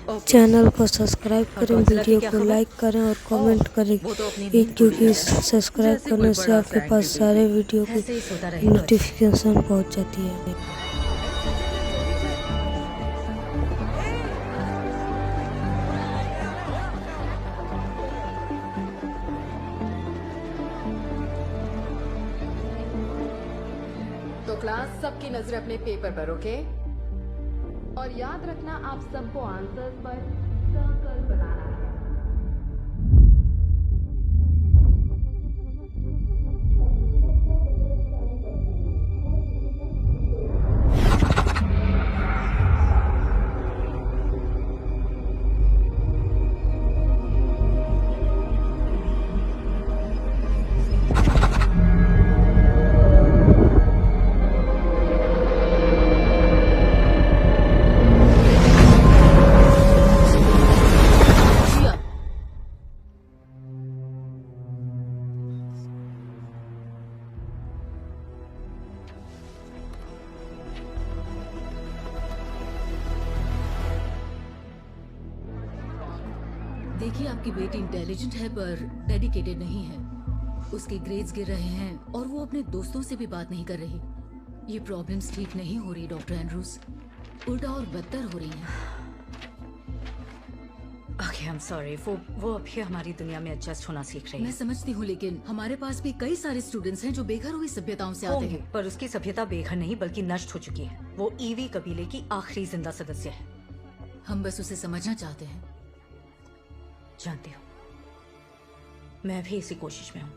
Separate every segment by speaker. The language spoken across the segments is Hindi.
Speaker 1: चैनल को सब्सक्राइब करें, वीडियो को लाइक करें और कमेंट करें, क्योंकि सब्सक्राइब करने से आपके पास सारे वीडियो की नोटिफिकेशन पहुंच जाती है।
Speaker 2: तो क्लास, सबकी नजर अपने पेपर पर, ओके? और याद रखना, आप सबको आंसर्स पर सर्कल बनाना है।
Speaker 3: देखिए, आपकी बेटी इंटेलिजेंट है पर डेडिकेटेड नहीं है। उसके ग्रेड्स गिर रहे हैं और वो अपने दोस्तों से भी बात नहीं कर रही। ये प्रॉब्लम्स ठीक नहीं हो रही डॉक्टर एंड्रूज, उल्टा और बदतर हो रही हैं।
Speaker 4: Okay, I am sorry. वो अभी हमारी दुनिया में एडजस्ट होना सीख रही है।
Speaker 3: मैं समझती हूँ, लेकिन हमारे पास भी कई सारे स्टूडेंट्स हैं जो बेघर हुई सभ्यताओं से आते हैं।
Speaker 4: पर उसकी सभ्यता बेघर नहीं बल्कि नष्ट हो चुकी है। वो ईवी कबीले की आखिरी जिंदा सदस्य है।
Speaker 3: हम बस उसे समझना चाहते हैं।
Speaker 4: जानती हूँ, मैं भी इसी कोशिश में हूँ।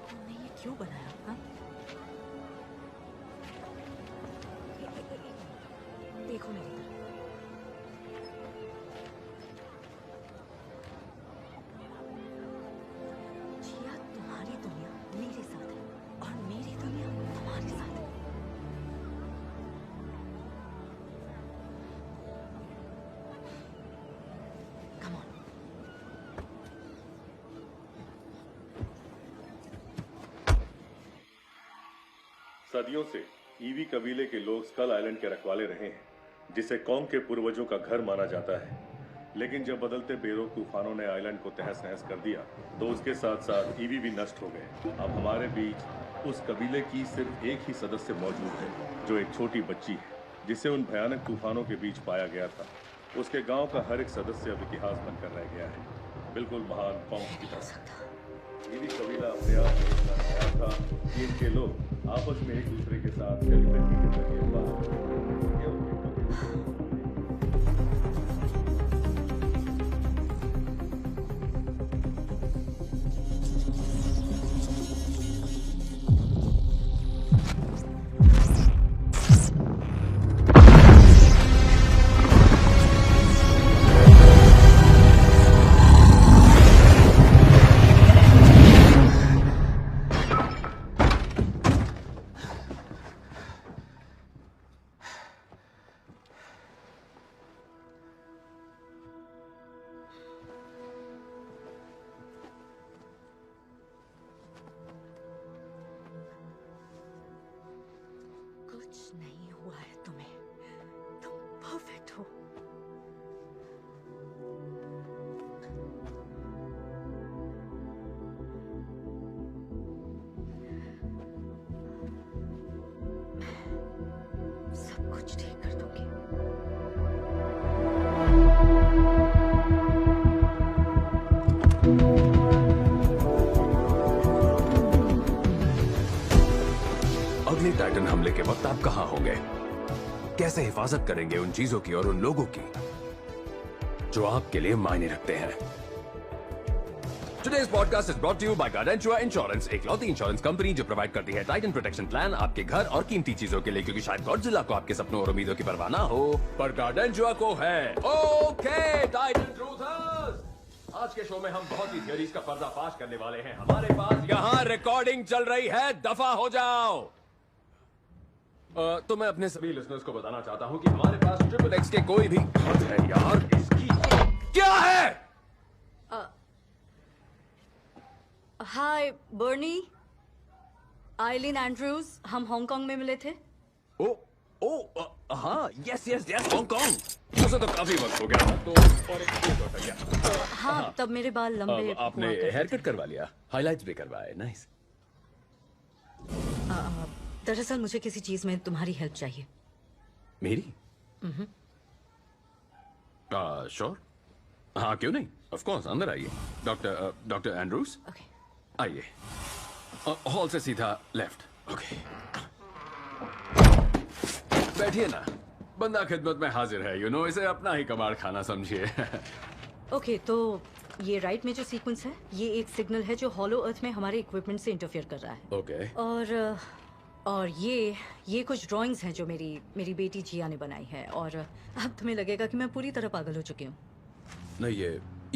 Speaker 4: तुमने ये क्यों बनाया? हाँ? देखो मेरी तरफ। जिया, तुम्हारी दुनिया मेरे साथ है और मेरी दुनिया तुम्हारे साथ है। Come on.
Speaker 5: सदियों से ईवी कबीले के लोग स्कल आइलैंड के रखवाले रहे हैं, जिसे कौम के पूर्वजों का घर माना जाता है। लेकिन जब बदलते बेरोक तूफानों ने आइलैंड को तहस नहस कर दिया, तो उसके साथ साथ ईवी भी नष्ट हो गए। अब हमारे बीच उस कबीले की सिर्फ एक ही सदस्य मौजूद है, जो एक छोटी बच्ची है, जिसे उन भयानक तूफानों के बीच पाया गया था। उसके गांव का हर एक सदस्य अब इतिहास बनकर रह गया है, बिल्कुल महान पौंग की तरह। ईवी कबीला अपने आप में इतना नया था कि इनके लोग आपस में एक दूसरे के साथ टेलीपैथी के जरिए बात करते थे।
Speaker 4: कुछ नहीं हुआ है तुम्हें। तुम परफेक्ट हो। मैं सब कुछ ठीक कर दूंगी।
Speaker 6: अगले टाइटन हमले के वक्त आप कहां होंगे? कैसे हिफाजत करेंगे उन चीजों की और उन लोगों की जो आपके लिए मायने रखते हैं? Today's podcast is brought to you by Gardentua Insurance, एक लौती इंश्योरेंस कंपनी जो प्रोवाइड करती है टाइटन प्रोटेक्शन प्लान आपके घर और कीमती चीजों के लिए, क्योंकि शायद गॉडजिला को आपके सपनों और उम्मीदों की परवाह ना हो, पर गार्डेंचुआ को है। ओके टाइटन ट्रूथर्स, आज के शो में हम बहुत ही थियरीज का पर्दाफाश करने वाले हैं। हमारे पास यहाँ रिकॉर्डिंग चल रही है, दफा हो जाओ। तो मैं अपने सभी लिसनर्स को बताना चाहता हूँ कि हमारे पास ट्रिपल एक्स के कोई भी हद है यार, इसकी क्या है?
Speaker 4: हाय बर्नी, आइलिन एंड्रूज, हम हांगकांग में मिले थे।
Speaker 6: हाँ, यस हांगकांग। उसे तो काफी वक्त हो गया था, तो और एक हो गया।
Speaker 4: हाँ, तब मेरे बाल लंबे
Speaker 6: आपने
Speaker 4: हुआ करते
Speaker 6: हेयर
Speaker 4: थे।
Speaker 6: कट करवा लिया, हाइलाइट्स भी करवाए, नाइस।
Speaker 4: दरअसल मुझे किसी चीज में तुम्हारी हेल्प चाहिए।
Speaker 6: मेरी? श्योर, हाँ क्यों नहीं, ऑफ कोर्स। अंदर आइए। Doctor Andrews,
Speaker 4: okay.
Speaker 6: आइए। हॉल से सीधा लेफ्ट। ओके, बैठिए ना। बंदा खिदमत में हाजिर है, यू नो, इसे अपना ही कबाड़ खाना समझिए।
Speaker 4: ओके, तो ये राइट में जो सीक्वेंस है, ये एक सिग्नल है जो हॉलो अर्थ में हमारे इक्विपमेंट से इंटरफेयर कर रहा है।
Speaker 6: ओके।
Speaker 4: और ये कुछ ड्राइंग्स हैं जो मेरी बेटी जिया ने बनाई है। और अब तुम्हें लगेगा कि मैं पूरी तरह पागल हो चुकी हूँ।
Speaker 6: नहीं,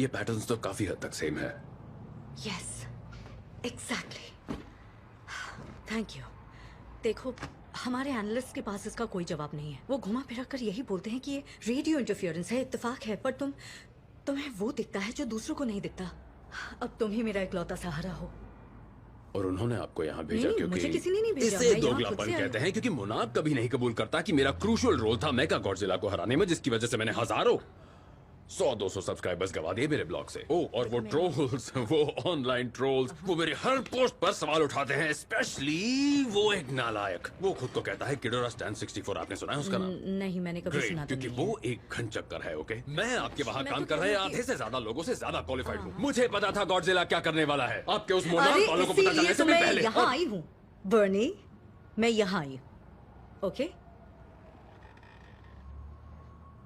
Speaker 6: ये पैटर्न्स तो काफी हद तक सेम है।
Speaker 4: Yes, exactly. Thank you. देखो, हमारे एनालिस्ट के पास इसका कोई जवाब नहीं है। वो घुमा फिरा कर यही बोलते हैं कि ये रेडियो इंटरफेरेंस है, इत्तेफाक है। पर तुम्हें वो दिखता है जो दूसरों को नहीं दिखता। अब तुम ही मेरा इकलौता सहारा हो।
Speaker 6: और उन्होंने आपको यहाँ भेजा
Speaker 4: नहीं,
Speaker 6: क्योंकि
Speaker 4: मुझे किसी ने नहीं भेजा।
Speaker 6: इसे
Speaker 4: मैं यहाँ खुद
Speaker 6: दोगलापन
Speaker 4: से आई
Speaker 6: कहते हैं, क्योंकि मोनार्क कभी नहीं कबूल करता कि मेरा क्रूशियल रोल था मेगा गॉडजिला को हराने में, जिसकी वजह से मैंने हजारों 100-200 सब्सक्राइबर्स गवा दिए मेरे ब्लॉग से। और वो ट्रोल्स, वो ऑनलाइन ट्रोल्स, वो मेरे हर पोस्ट पर सवाल उठाते हैं। स्पेशली वो एक नालायक, वो खुद को कहता है किडोरा स्टैन 64। आपने सुना है उसका नाम?
Speaker 4: नहीं, मैंने कभी
Speaker 6: ग्रेट,
Speaker 4: सुना तो
Speaker 6: क्योंकि
Speaker 4: नहीं है।
Speaker 6: वो एक घन चक्कर है। ओके, मैं आपके वहाँ
Speaker 4: मैं
Speaker 6: काम
Speaker 4: तो
Speaker 6: कर रहे
Speaker 4: कह रही हूँ
Speaker 6: आधे से ज्यादा लोगों से ज्यादा क्वालिफाइड हूँ। मुझे पता था गॉडजिला क्या करने वाला है। आपके उस मोनार्क वालों को पता
Speaker 4: इसीलिए
Speaker 6: चलने से
Speaker 4: तो
Speaker 6: भी
Speaker 4: मैं
Speaker 6: पहले।
Speaker 4: यहाँ आई हूँ बर्नी, मैं यहाँ आई हूँ। ओके,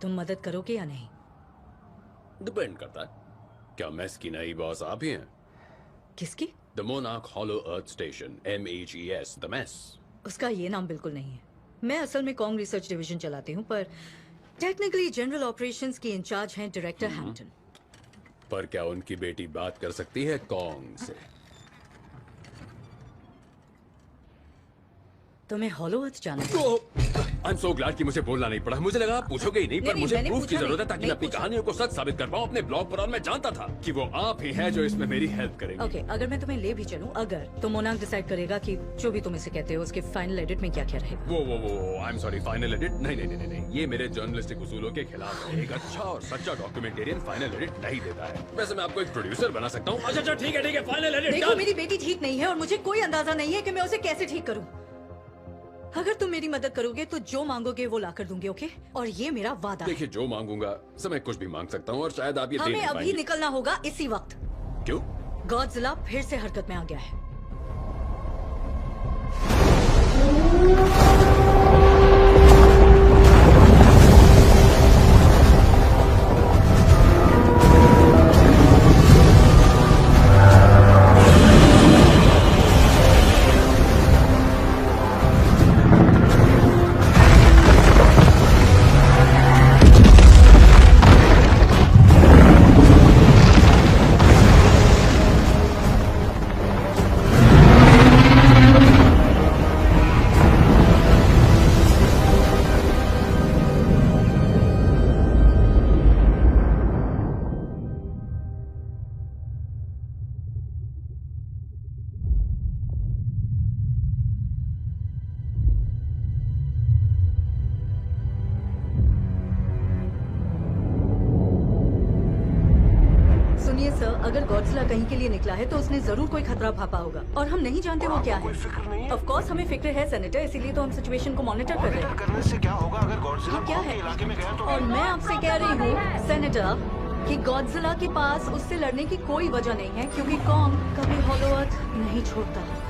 Speaker 4: तुम मदद करोगे या नहीं?
Speaker 6: डिपेंड करता है। क्या मेस की नई बॉस आप ही हैं?
Speaker 4: किसकी?
Speaker 6: The monarch hollow earth station, MEGS, the mess.
Speaker 4: उसका ये नाम बिल्कुल नहीं है। मैं असल में कॉन्ग रिसर्च डिवीजन चलाती हूँ, पर टेक्निकली जनरल ऑपरेशंस की इंचार्ज हैं डायरेक्टर हैम्पटन।
Speaker 6: पर क्या उनकी बेटी बात कर सकती है कॉन्ग से?
Speaker 4: तुम्हें हॉलो अर्थ जाना है?
Speaker 6: आई एम सो ग्लैड कि मुझे बोलना नहीं पड़ा। मुझे लगा आप पूछोगे ही नहीं, पर
Speaker 4: नहीं,
Speaker 6: मुझे
Speaker 4: मैंने
Speaker 6: प्रूफ की
Speaker 4: पूछा
Speaker 6: जरूरत है
Speaker 4: नहीं,
Speaker 6: ताकि
Speaker 4: नहीं
Speaker 6: मैं अपनी
Speaker 4: पूछा।
Speaker 6: कहानियों को सच साबित कर पाऊं अपने ब्लॉग पर। और मैं जानता था कि वो आप ही हैं जो इसमें मेरी हेल्प करेंगे।
Speaker 4: ओके, अगर मैं तुम्हें ले भी चलूं, अगर तो मोनार्क डिसाइड करेगा कि जो भी तुम इसे कहते हो उसके फाइनल एडिट में क्या क्या रहेगा।
Speaker 6: वो I am sorry, final edit नहीं, ये मेरे जर्नलिस्टिक उसूलों के खिलाफ है। एक अच्छा और सच्चा डॉक्यूमेंटेरियन फाइनल एडिट नहीं देता है। वैसे मैं आपको एक प्रोड्यूसर बना सकता हूँ। अच्छा ठीक है, फाइनल एडिट।
Speaker 4: देखो, मेरी बेटी ठीक नहीं है और मुझे कोई अंदाजा नहीं है कि मैं उसे कैसे ठीक करूं। अगर तुम मेरी मदद करोगे तो जो मांगोगे वो लाकर दूंगी, ओके? और ये मेरा वादा है।
Speaker 6: देखिए, जो मांगूंगा समय कुछ भी मांग सकता हूँ, और शायद आप ये दे
Speaker 4: हमें
Speaker 6: नहीं
Speaker 4: अभी
Speaker 6: पाएंगे।
Speaker 4: निकलना होगा इसी वक्त।
Speaker 6: क्यों?
Speaker 4: गॉडजिला फिर से हरकत में आ गया है। सुनिए सर, अगर गॉडजिला कहीं के लिए निकला है तो उसने जरूर कोई खतरा भापा होगा और हम नहीं जानते वो क्या है। ऑफ कोर्स हमें फिक्र है सेनेटर, इसीलिए तो हम सिचुएशन को मॉनिटर कर रहे हैं।
Speaker 7: करने से क्या होगा अगर गॉडजिला
Speaker 4: हाँ, क्या
Speaker 7: कॉन्ग
Speaker 4: है?
Speaker 7: के इलाके में गया तो?
Speaker 4: और मैं आपसे कह रही हूँ सेनेटर कि गॉडजिला के पास उससे लड़ने की कोई वजह नहीं है, क्योंकि कॉन्ग कभी हॉलो अर्थ नहीं छोड़ता।